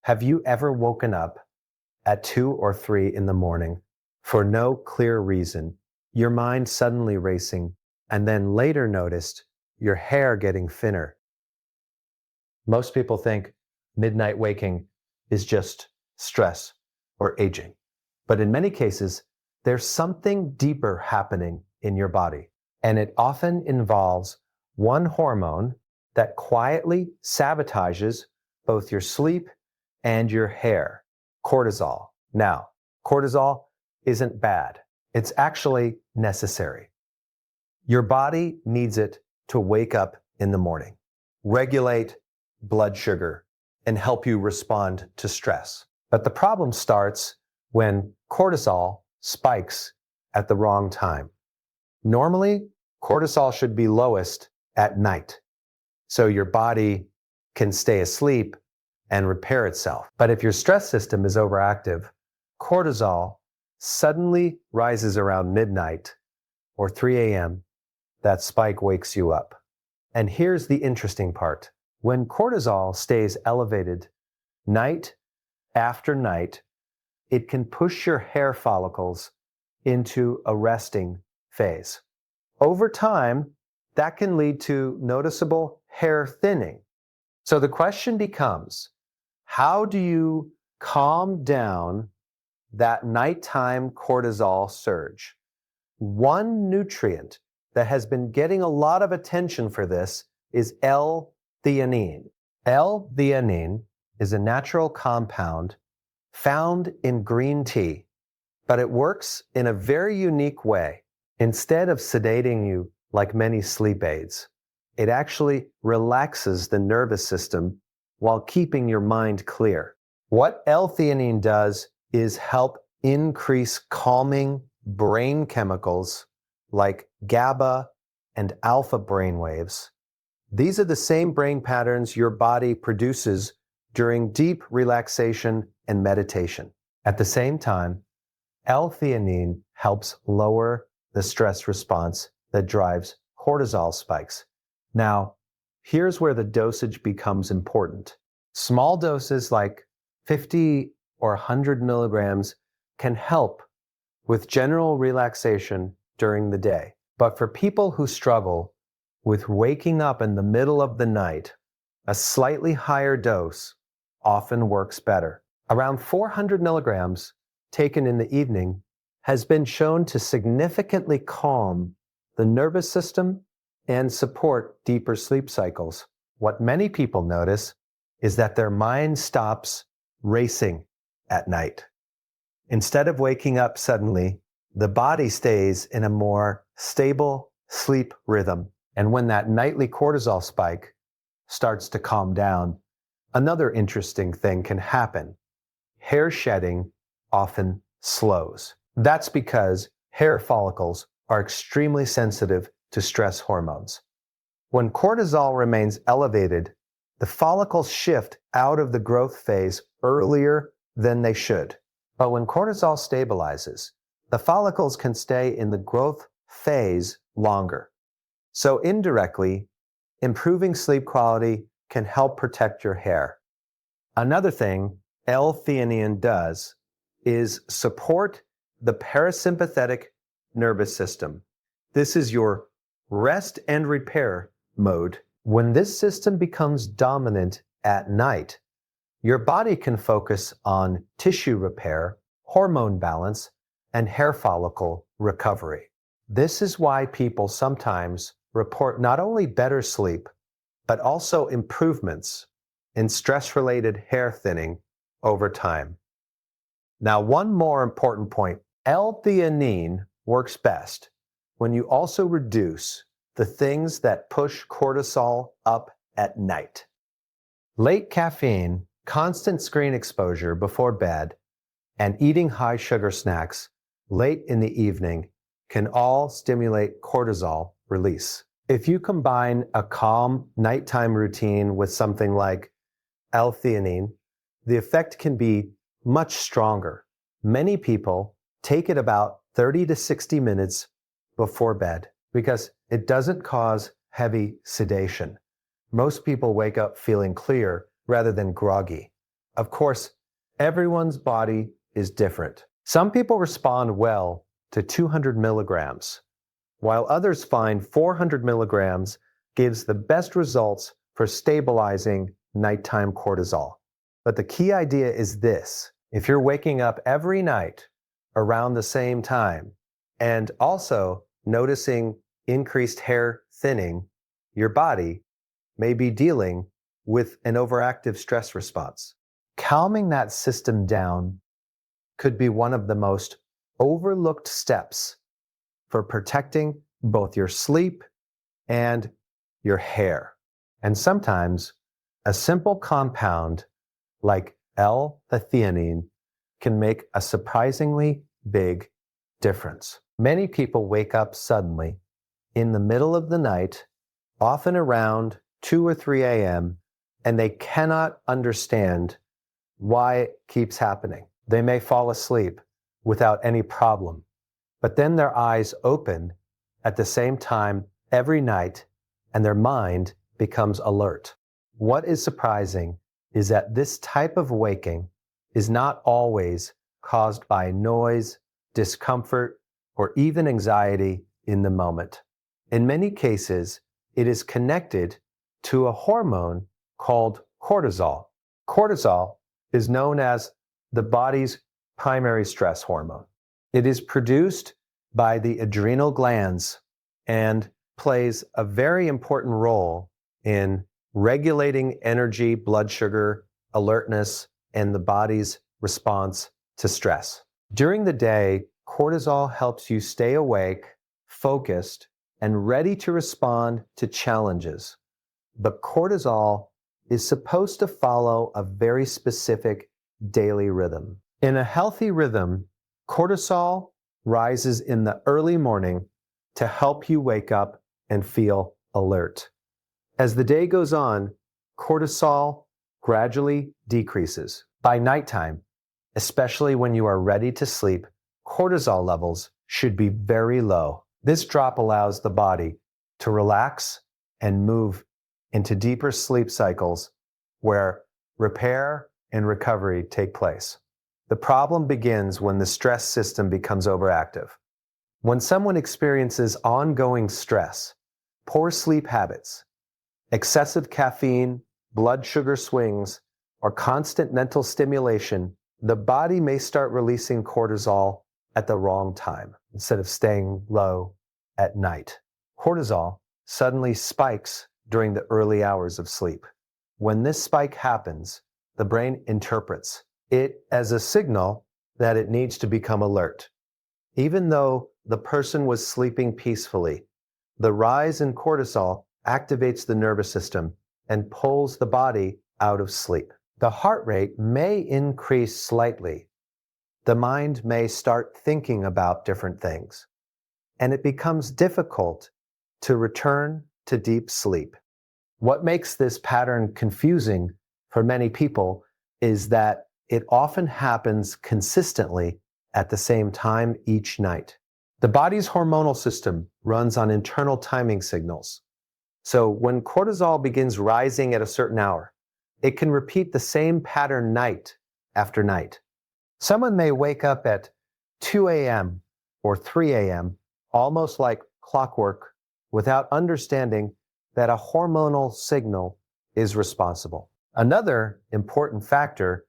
Have you ever woken up at 2 or 3 in the morning for no clear reason, your mind suddenly racing, and then later noticed your hair getting thinner? Most people think midnight waking is just stress or aging. But in many cases, there's something deeper happening in your body. And it often involves one hormone that quietly sabotages both your sleep and your hair: cortisol. Now, cortisol isn't bad. It's actually necessary. Your body needs it to wake up in the morning, regulate blood sugar, and help you respond to stress. But the problem starts when cortisol spikes at the wrong time. Normally, cortisol should be lowest at night, so your body can stay asleep and repair itself. But if your stress system is overactive, cortisol suddenly rises around midnight or 3 a.m. That spike wakes you up. And here's the interesting part. When cortisol stays elevated night after night, it can push your hair follicles into a resting phase. Over time, that can lead to noticeable hair thinning. So the question becomes, how do you calm down that nighttime cortisol surge? One nutrient that has been getting a lot of attention for this is L-theanine. L-theanine is a natural compound found in green tea, but it works in a very unique way. Instead of sedating you like many sleep aids, it actually relaxes the nervous system while keeping your mind clear. What L-theanine does is help increase calming brain chemicals like GABA and alpha brainwaves. These are the same brain patterns your body produces during deep relaxation and meditation. At the same time, L-theanine helps lower the stress response that drives cortisol spikes. Now, here's where the dosage becomes important. Small doses like 50 or 100 milligrams can help with general relaxation during the day. But for people who struggle with waking up in the middle of the night, a slightly higher dose often works better. Around 400 milligrams taken in the evening has been shown to significantly calm the nervous system and support deeper sleep cycles. What many people notice is that their mind stops racing at night. Instead of waking up suddenly, the body stays in a more stable sleep rhythm. And when that nightly cortisol spike starts to calm down, another interesting thing can happen. Hair shedding often slows. That's because hair follicles are extremely sensitive to stress hormones. When cortisol remains elevated, the follicles shift out of the growth phase earlier than they should. But when cortisol stabilizes, the follicles can stay in the growth phase longer. So indirectly, improving sleep quality can help protect your hair. Another thing L-theanine does is support the parasympathetic nervous system. This is your rest and repair mode. When this system becomes dominant at night, your body can focus on tissue repair, hormone balance, and hair follicle recovery. This is why people sometimes report not only better sleep, but also improvements in stress-related hair thinning over time. Now, one more important point. L-theanine works best when you also reduce the things that push cortisol up at night. Late caffeine, constant screen exposure before bed, and eating high sugar snacks late in the evening can all stimulate cortisol release. If you combine a calm nighttime routine with something like L-theanine, the effect can be much stronger. Many people take it about 30 to 60 minutes before bed because it doesn't cause heavy sedation. Most people wake up feeling clear rather than groggy. Of course, everyone's body is different. Some people respond well to 200 milligrams, while others find 400 milligrams gives the best results for stabilizing nighttime cortisol. But the key idea is this: if you're waking up every night around the same time and also noticing increased hair thinning, your body may be dealing with an overactive stress response. Calming that system down could be one of the most overlooked steps for protecting both your sleep and your hair. And sometimes a simple compound like L-Theanine can make a surprisingly big difference. Many people wake up suddenly in the middle of the night, often around 2 or 3 a.m., and they cannot understand why it keeps happening. They may fall asleep without any problem, but then their eyes open at the same time every night and their mind becomes alert. What is surprising is that this type of waking is not always caused by noise, discomfort, or even anxiety in the moment. In many cases, it is connected to a hormone called cortisol. Cortisol is known as the body's primary stress hormone. It is produced by the adrenal glands and plays a very important role in regulating energy, blood sugar, alertness, and the body's response to stress. During the day, cortisol helps you stay awake, focused, and ready to respond to challenges. But cortisol is supposed to follow a very specific daily rhythm. In a healthy rhythm, cortisol rises in the early morning to help you wake up and feel alert. As the day goes on, cortisol gradually decreases. By nighttime, especially when you are ready to sleep, cortisol levels should be very low. This drop allows the body to relax and move into deeper sleep cycles where repair and recovery take place. The problem begins when the stress system becomes overactive. When someone experiences ongoing stress, poor sleep habits, excessive caffeine, blood sugar swings, or constant mental stimulation, the body may start releasing cortisol at the wrong time instead of staying low at night. Cortisol suddenly spikes during the early hours of sleep. When this spike happens, the brain interprets it as a signal that it needs to become alert. Even though the person was sleeping peacefully, the rise in cortisol activates the nervous system and pulls the body out of sleep. The heart rate may increase slightly. The mind may start thinking about different things, and it becomes difficult to return to deep sleep. What makes this pattern confusing for many people is that it often happens consistently at the same time each night. The body's hormonal system runs on internal timing signals. So when cortisol begins rising at a certain hour, it can repeat the same pattern night after night. Someone may wake up at 2 a.m. or 3 a.m., almost like clockwork, without understanding that a hormonal signal is responsible. Another important factor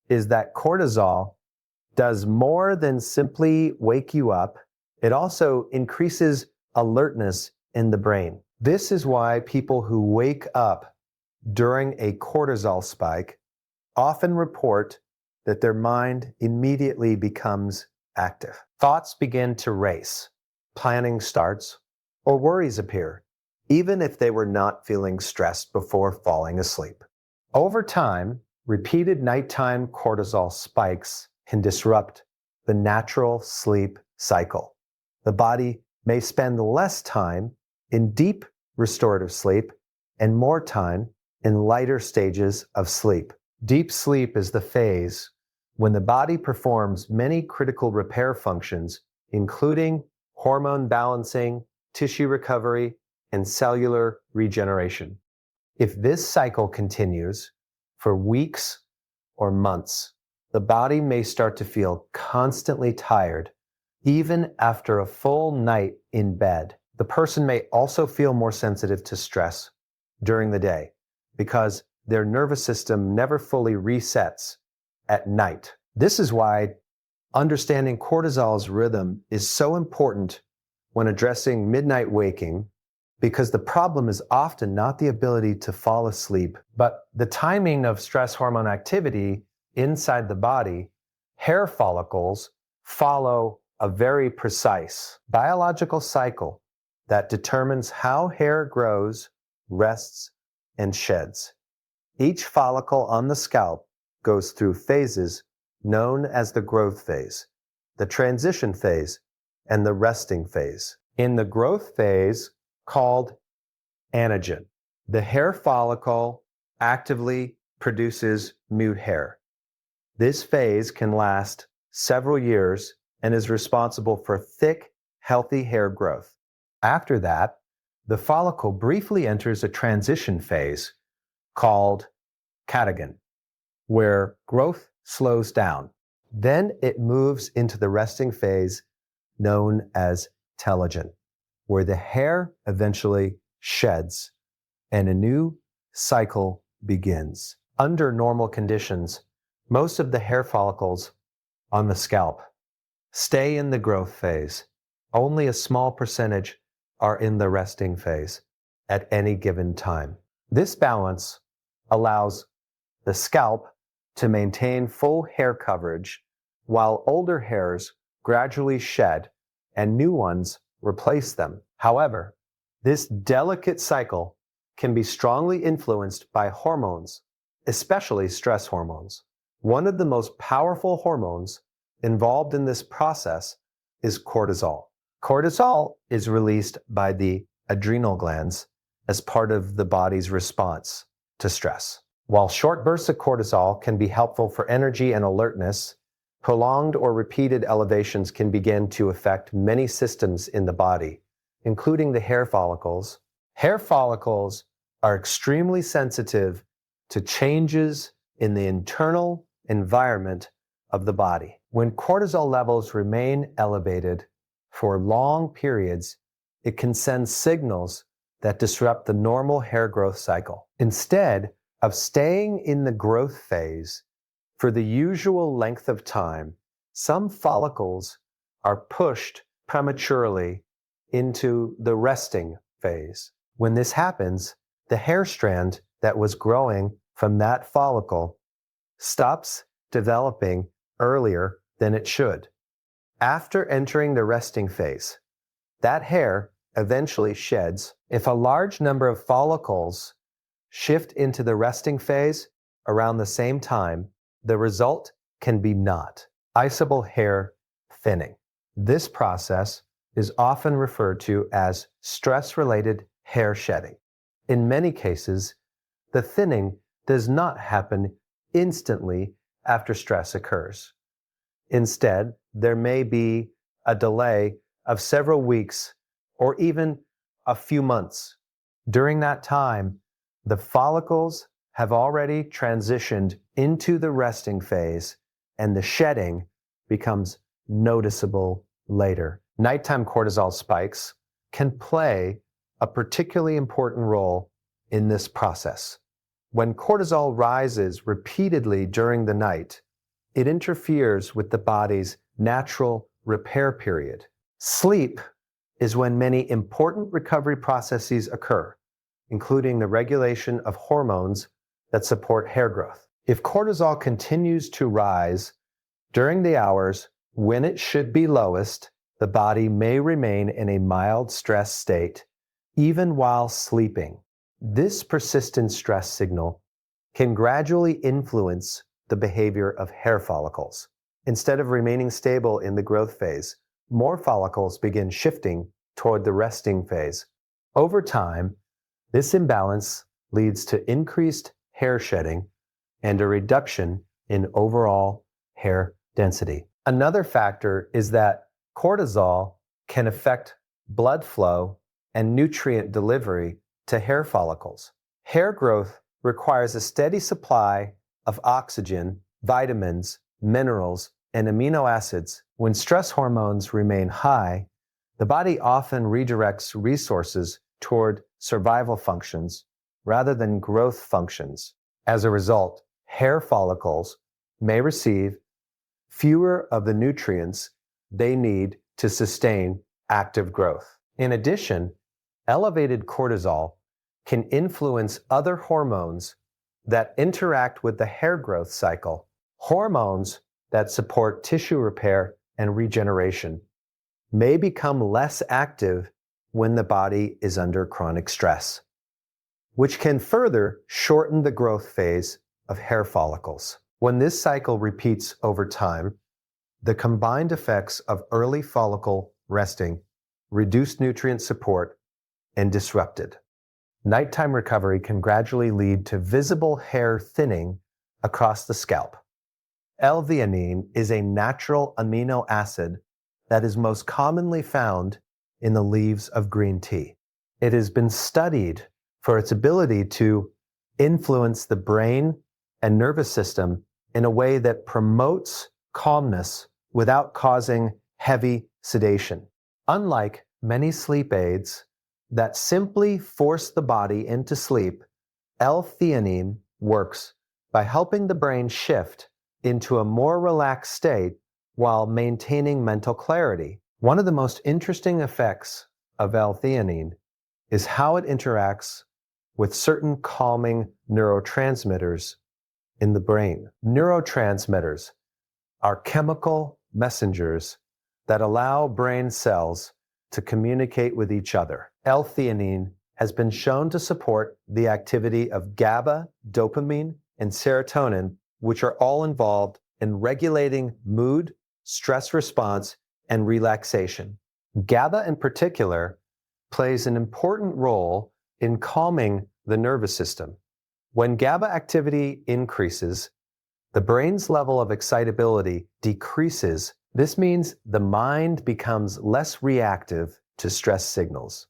is that cortisol does more than simply wake you up. It also increases alertness in the brain. This is why people who wake up during a cortisol spike often report that their mind immediately becomes active. Thoughts begin to race, planning starts, or worries appear, even if they were not feeling stressed before falling asleep. Over time, repeated nighttime cortisol spikes can disrupt the natural sleep cycle. The body may spend less time in deep restorative sleep and more time in lighter stages of sleep. Deep sleep is the phase when the body performs many critical repair functions, including hormone balancing, tissue recovery, and cellular regeneration. If this cycle continues for weeks or months. The body may start to feel constantly tired, even after a full night in bed. The person may also feel more sensitive to stress during the day because their nervous system never fully resets at night. This is why understanding cortisol's rhythm is so important when addressing midnight waking, because the problem is often not the ability to fall asleep, but the timing of stress hormone activity inside the body. Hair follicles follow a very precise biological cycle that determines how hair grows, rests, and sheds. Each follicle on the scalp goes through phases known as the growth phase, the transition phase, and the resting phase. In the growth phase, called anagen, the hair follicle actively produces new hair. This phase can last several years and is responsible for thick, healthy hair growth. After that, the follicle briefly enters a transition phase called catagen, where growth slows down. Then it moves into the resting phase known as telogen, where the hair eventually sheds and a new cycle begins. Under normal conditions, most of the hair follicles on the scalp stay in the growth phase. Only a small percentage are in the resting phase at any given time. This balance allows the scalp to maintain full hair coverage while older hairs gradually shed and new ones replace them. However, this delicate cycle can be strongly influenced by hormones, especially stress hormones. One of the most powerful hormones involved in this process is cortisol. Cortisol is released by the adrenal glands as part of the body's response to stress. While short bursts of cortisol can be helpful for energy and alertness, prolonged or repeated elevations can begin to affect many systems in the body, including the hair follicles. Hair follicles are extremely sensitive to changes in the internal environment of the body. When cortisol levels remain elevated for long periods, it can send signals that disrupt the normal hair growth cycle. Instead of staying in the growth phase for the usual length of time, some follicles are pushed prematurely into the resting phase. When this happens, the hair strand that was growing from that follicle stops developing earlier than it should. After entering the resting phase, that hair eventually sheds. If a large number of follicles shift into the resting phase around the same time, the result can be noticeable hair thinning. This process is often referred to as stress-related hair shedding. In many cases, the thinning does not happen instantly after stress occurs. Instead, there may be a delay of several weeks or even a few months. During that time, the follicles have already transitioned into the resting phase, and the shedding becomes noticeable later. Nighttime cortisol spikes can play a particularly important role in this process. When cortisol rises repeatedly during the night, it interferes with the body's natural repair period. Sleep is when many important recovery processes occur, including the regulation of hormones that support hair growth. If cortisol continues to rise during the hours when it should be lowest, the body may remain in a mild stress state even while sleeping. This persistent stress signal can gradually influence the behavior of hair follicles. Instead of remaining stable in the growth phase, more follicles begin shifting toward the resting phase. Over time, this imbalance leads to increased hair shedding and a reduction in overall hair density. Another factor is that cortisol can affect blood flow and nutrient delivery to hair follicles. Hair growth requires a steady supply of oxygen vitamins, minerals, and amino acids. When stress hormones remain high, the body often redirects resources toward survival functions rather than growth functions. As a result, hair follicles may receive fewer of the nutrients they need to sustain active growth. In addition, elevated cortisol can influence other hormones that interact with the hair growth cycle, hormones that support tissue repair and regeneration may become less active when the body is under chronic stress, which can further shorten the growth phase of hair follicles. When this cycle repeats over time, the combined effects of early follicle resting, reduced nutrient support, and disrupted nighttime recovery can gradually lead to visible hair thinning across the scalp. L-theanine is a natural amino acid that is most commonly found in the leaves of green tea. It has been studied for its ability to influence the brain and nervous system in a way that promotes calmness without causing heavy sedation. Unlike many sleep aids that simply force the body into sleep, L-theanine works by helping the brain shift into a more relaxed state while maintaining mental clarity. One of the most interesting effects of L-theanine is how it interacts with certain calming neurotransmitters in the brain. Neurotransmitters are chemical messengers that allow brain cells to communicate with each other. L-theanine has been shown to support the activity of GABA, dopamine, and serotonin, which are all involved in regulating mood, stress response, and relaxation. GABA in particular plays an important role in calming the nervous system. When GABA activity increases, the brain's level of excitability decreases. This means the mind becomes less reactive to stress signals,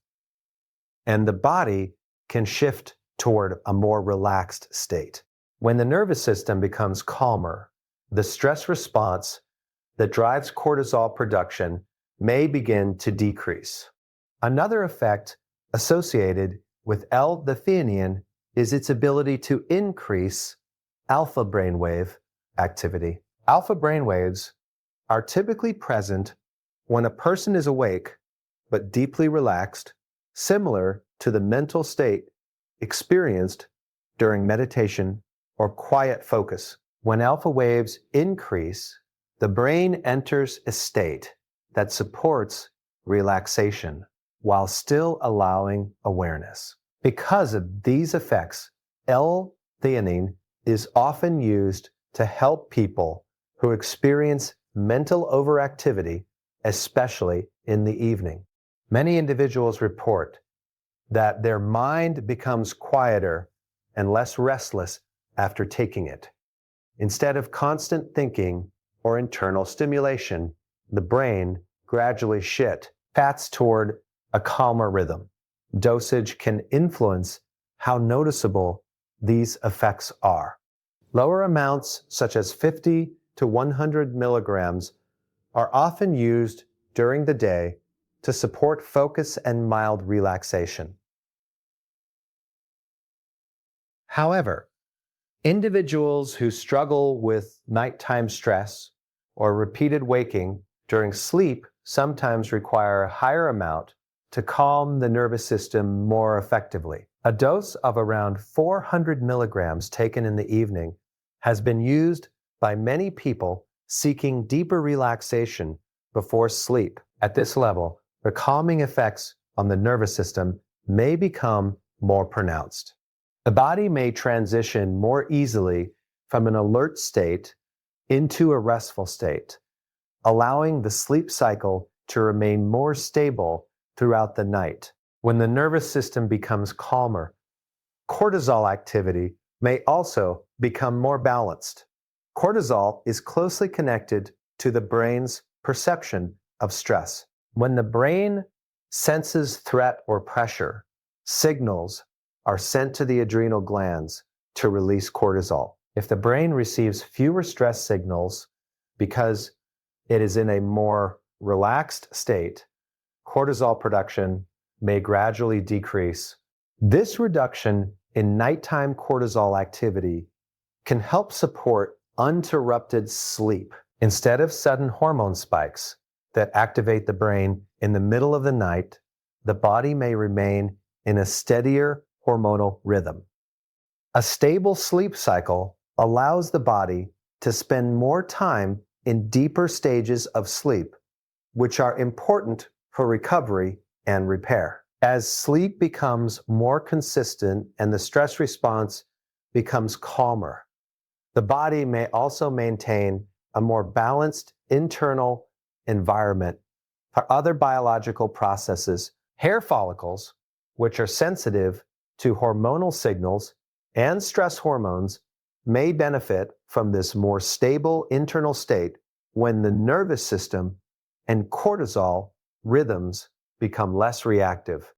and the body can shift toward a more relaxed state. When the nervous system becomes calmer, the stress response that drives cortisol production may begin to decrease. Another effect associated with L-theanine is its ability to increase alpha brainwave activity. Alpha brainwaves are typically present when a person is awake but deeply relaxed, similar to the mental state experienced during meditation or quiet focus. When alpha waves increase, the brain enters a state that supports relaxation while still allowing awareness. Because of these effects, L-theanine is often used to help people who experience mental overactivity, especially in the evening. Many individuals report that their mind becomes quieter and less restless after taking it. Instead of constant thinking or internal stimulation, the brain gradually shifts toward a calmer rhythm. Dosage can influence how noticeable these effects are. Lower amounts, such as 50 to 100 milligrams, are often used during the day to support focus and mild relaxation. However, individuals who struggle with nighttime stress or repeated waking during sleep sometimes require a higher amount to calm the nervous system more effectively. A dose of around 400 milligrams taken in the evening has been used by many people seeking deeper relaxation before sleep. At this level, the calming effects on the nervous system may become more pronounced. The body may transition more easily from an alert state into a restful state, allowing the sleep cycle to remain more stable throughout the night. When the nervous system becomes calmer, cortisol activity may also become more balanced. Cortisol is closely connected to the brain's perception of stress. When the brain senses threat or pressure, signals are sent to the adrenal glands to release cortisol. If the brain receives fewer stress signals because it is in a more relaxed state, cortisol production may gradually decrease. This reduction in nighttime cortisol activity can help support uninterrupted sleep instead of sudden hormone spikes that activate the brain in the middle of the night. The body may remain in a steadier hormonal rhythm. A stable sleep cycle allows the body to spend more time in deeper stages of sleep, which are important for recovery and repair. As sleep becomes more consistent and the stress response becomes calmer, the body may also maintain a more balanced internal environment for other biological processes. Hair follicles, which are sensitive to hormonal signals and stress hormones, may benefit from this more stable internal state when the nervous system and cortisol rhythms become less reactive.